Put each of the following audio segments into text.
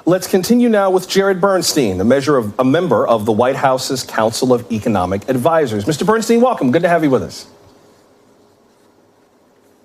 Let's continue now with Jared Bernstein, a member of the White House's Council of Economic Advisors. Mr. Bernstein, welcome. Good to have you with us.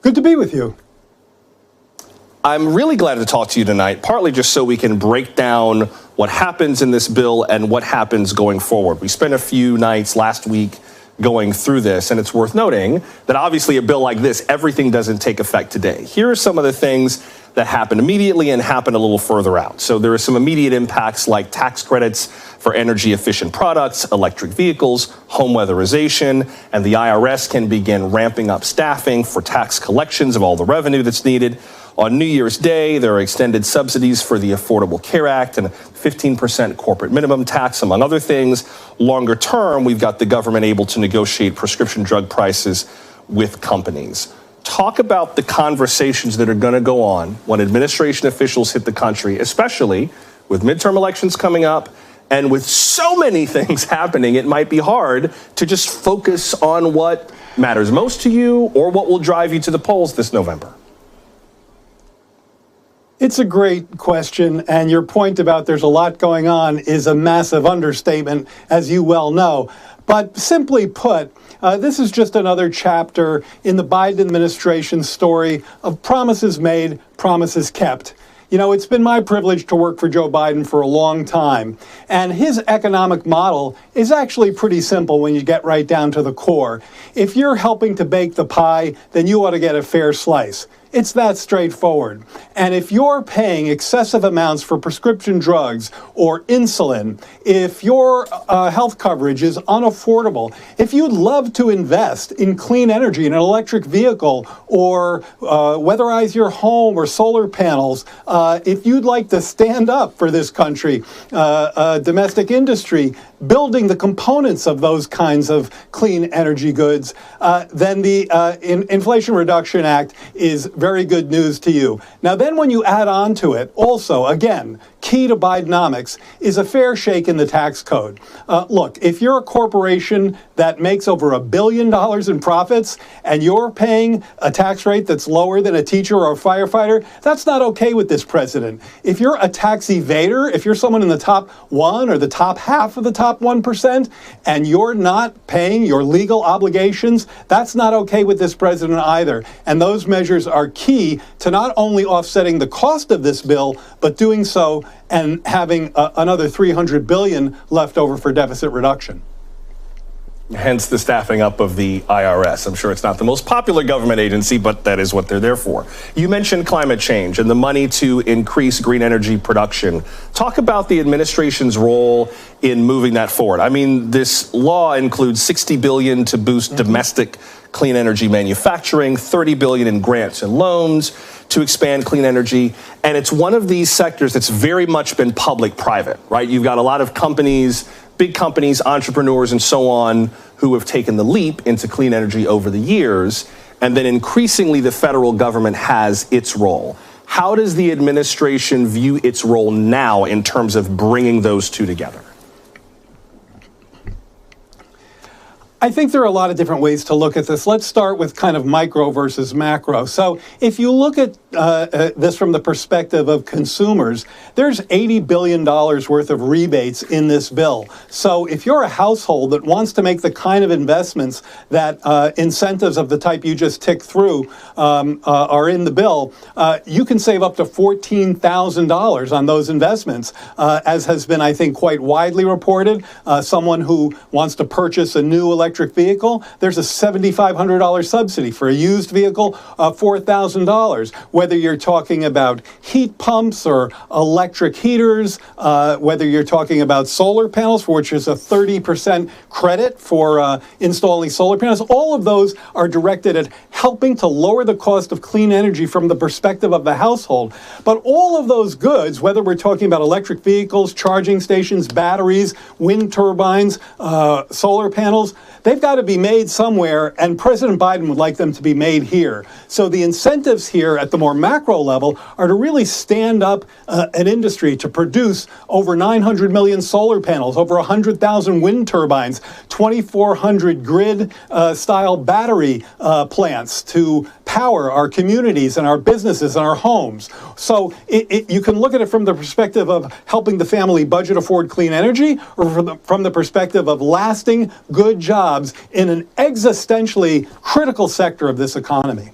Good to be with you. I'm really glad to talk to you tonight, partly just so we can break down what happens in this bill and what happens going forward. We spent a few nights last week going through this, and it's worth noting that obviously a bill like this, everything doesn't take effect today. Here are some of the things that happen immediately and happen a little further out. So there are some immediate impacts like tax credits for energy efficient products, electric vehicles, home weatherization, and the IRS can begin ramping up staffing for tax collections of all the revenue that's needed. On New Year's Day, there are extended subsidies for the Affordable Care Act and a 15% corporate minimum tax, among other things. Longer term, we've got the government able to negotiate prescription drug prices with companies. Talk about the conversations that are going to go on when administration officials hit the country, especially with midterm elections coming up and with so many things happening. It might be hard to just focus on what matters most to you or what will drive you to the polls this November. It's a great question, and your point about there's a lot going on is a massive understatement, as you well know. But simply put, this is just another chapter in the Biden administration's story of promises made, promises kept. You know, it's been my privilege to work for Joe Biden for a long time, and his economic model is actually pretty simple when you get right down to the core. If you're helping to bake the pie, then you ought to get a fair slice. It's that straightforward. And if you're paying excessive amounts for prescription drugs or insulin, if your health coverage is unaffordable, if you'd love to invest in clean energy in an electric vehicle or weatherize your home or solar panels, if you'd like to stand up for this country, domestic industry, building the components of those kinds of clean energy goods, then the Inflation Reduction Act is very good news to you. Now, then when you add on to it, also, again, key to Bidenomics is a fair shake in the tax code. Look, if you're a corporation that makes over $1 billion in profits and you're paying a tax rate that's lower than a teacher or a firefighter, that's not okay with this president. If you're a tax evader, if you're someone in the top 1 or the top half of the top 1% and you're not paying your legal obligations, that's not okay with this president either. And those measures are key to not only offsetting the cost of this bill, but doing so and having another $300 billion left over for deficit reduction. Hence the staffing up of the IRS. I'm sure it's not the most popular government agency, but that is what they're there for. You mentioned climate change and the money to increase green energy production. Talk about the administration's role in moving that forward. I mean, this law includes $60 billion to boost domestic clean energy manufacturing, $30 billion in grants and loans to expand clean energy. And it's one of these sectors that's very much been public-private, right? You've got a lot of companies, big companies, entrepreneurs, and so on, who have taken the leap into clean energy over the years. And then increasingly, the federal government has its role. How does the administration view its role now in terms of bringing those two together? I think there are a lot of different ways to look at this. Let's start with kind of micro versus macro. So if you look at this from the perspective of consumers, there's $80 billion worth of rebates in this bill. So if you're a household that wants to make the kind of investments that incentives of the type you just ticked through are in the bill, you can save up to $14,000 on those investments, as has been, I think, quite widely reported. Someone who wants to purchase a new electric vehicle, there's a $7,500 subsidy. For a used vehicle, $4,000. Whether you're talking about heat pumps or electric heaters, whether you're talking about solar panels, for which is a 30% credit for installing solar panels, all of those are directed at helping to lower the cost of clean energy from the perspective of the household. But all of those goods, whether we're talking about electric vehicles, charging stations, batteries, wind turbines, solar panels, they've got to be made somewhere, and President Biden would like them to be made here. So the incentives here at the more macro level are to really stand up an industry to produce over 900 million solar panels, over 100,000 wind turbines, 2,400 grid-style battery plants to power our communities and our businesses and our homes. So you can look at it from the perspective of helping the family budget afford clean energy, or from the perspective of lasting good jobs in an existentially critical sector of this economy.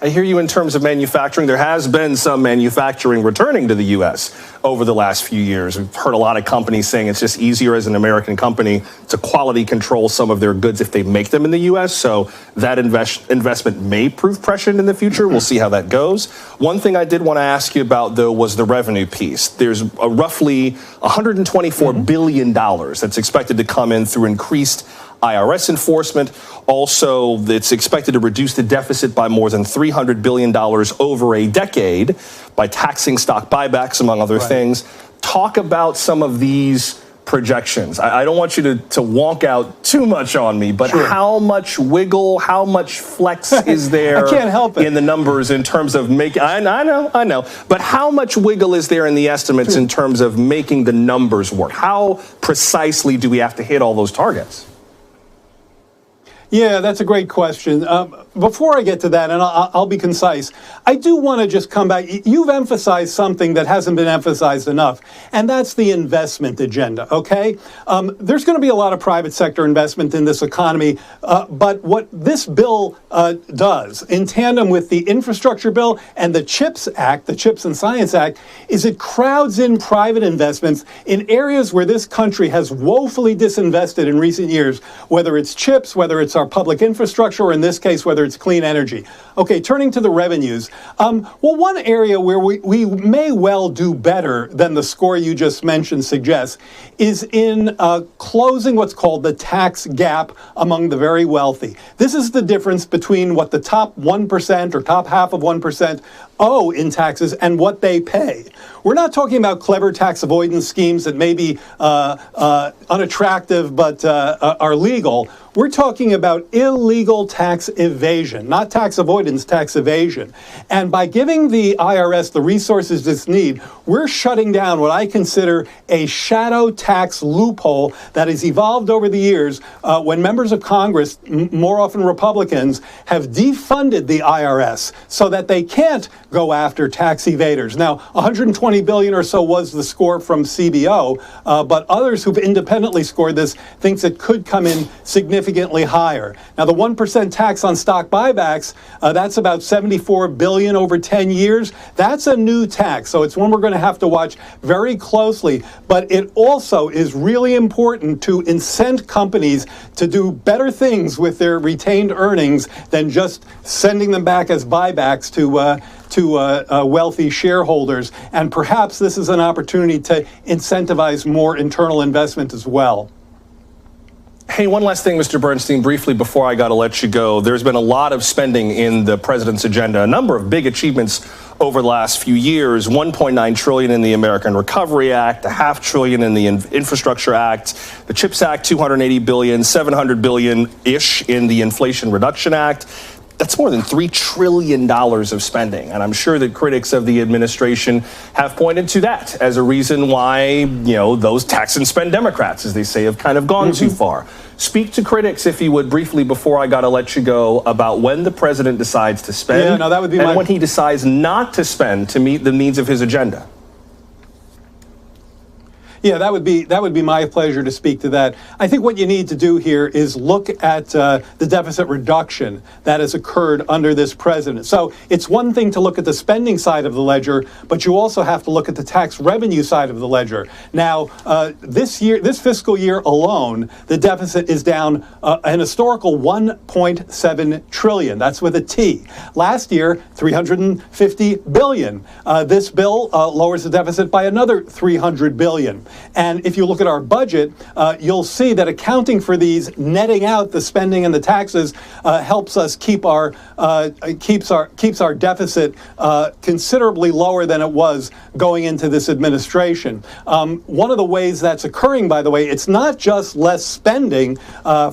I hear you in terms of manufacturing. There has been some manufacturing returning to the U.S. over the last few years. We've heard a lot of companies saying it's just easier as an American company to quality control some of their goods if they make them in the U.S. So that investment may prove prescient in the future. We'll see how that goes. One thing I did want to ask you about, though, was the revenue piece. There's a roughly $124 billion that's expected to come in through increased IRS enforcement. Also, it's expected to reduce the deficit by more than $300 billion over a decade by taxing stock buybacks, among other things. Talk about some of these projections. I don't want you to wonk out too much on me, but how much wiggle, how much flex is there I can't help it. in the numbers in terms of making, I know, but how much wiggle is there in the estimates in terms of making the numbers work? How precisely do we have to hit all those targets? Yeah, that's a great question. Before I get to that, and I'll be concise, I do want to just come back. You've emphasized something that hasn't been emphasized enough, and that's the investment agenda, okay? There's going to be a lot of private sector investment in this economy, but what this bill does, in tandem with the infrastructure bill and the CHIPS Act, the Chips and Science Act, is it crowds in private investments in areas where this country has woefully disinvested in recent years, whether it's chips, whether it's our public infrastructure, or in this case, whether it's clean energy. Okay, turning to the revenues. Well, one area where we may well do better than the score you just mentioned suggests is in closing what's called the tax gap among the very wealthy. This is the difference between what the top 1% or top half of 1% owe in taxes and what they pay. We're not talking about clever tax avoidance schemes that may be unattractive but are legal. We're talking about illegal tax evasion, not tax avoidance, tax evasion. And by giving the IRS the resources this need, we're shutting down what I consider a shadow tax loophole that has evolved over the years when members of Congress, more often Republicans, have defunded the IRS so that they can't go after tax evaders. Now, 120 billion or so was the score from CBO, but others who've independently scored this thinks it could come in significantly higher. Now, the 1% tax on stock buybacks, that's about 74 billion over 10 years. That's a new tax, so it's one we're going to have to watch very closely. But it also is really important to incent companies to do better things with their retained earnings than just sending them back as buybacks to wealthy shareholders. And perhaps this is an opportunity to incentivize more internal investment as well. Hey, one last thing, Mr. Bernstein, briefly before I got to let you go. There's been a lot of spending in the president's agenda, a number of big achievements over the last few years. $1.9 trillion in the American Recovery Act, $500 billion in the Infrastructure Act, the CHIPS Act, $280 billion, $700 billion-ish in the Inflation Reduction Act. That's more than $3 trillion of spending. And I'm sure that critics of the administration have pointed to that as a reason why, those tax and spend Democrats, as they say, have kind of gone too far. Speak to critics, if you would, briefly before I got to let you go, about when the president decides to spend and when he decides not to spend to meet the needs of his agenda. Yeah, that would be my pleasure to speak to that. I think what you need to do here is look at the deficit reduction that has occurred under this president. So it's one thing to look at the spending side of the ledger, but you also have to look at the tax revenue side of the ledger. Now, this fiscal year alone, the deficit is down an historical $1.7 trillion. That's with a T. Last year, $350 billion. This bill lowers the deficit by another $300 billion. And if you look at our budget, you'll see that accounting for these, netting out the spending and the taxes, helps us keeps our deficit considerably lower than it was going into this administration. One of the ways that's occurring, by the way, it's not just less spending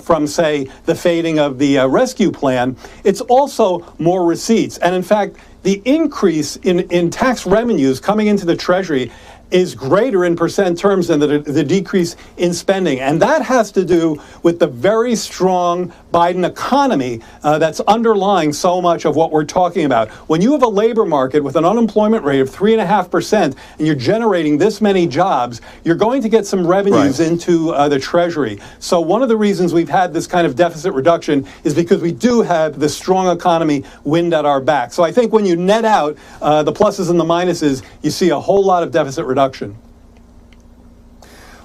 from, say, the fading of the rescue plan. It's also more receipts. And in fact, the increase in tax revenues coming into the Treasury is greater in percent terms than the decrease in spending. And that has to do with the very strong Biden economy that's underlying so much of what we're talking about. When you have a labor market with an unemployment rate of 3.5% and you're generating this many jobs, you're going to get some revenues into the Treasury. So one of the reasons we've had this kind of deficit reduction is because we do have the strong economy wind at our back. So I think when you net out the pluses and the minuses, you see a whole lot of deficit reduction.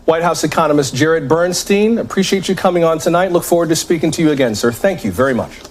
White House economist Jared Bernstein, appreciate you coming on tonight. Look forward to speaking to you again, sir. Thank you very much.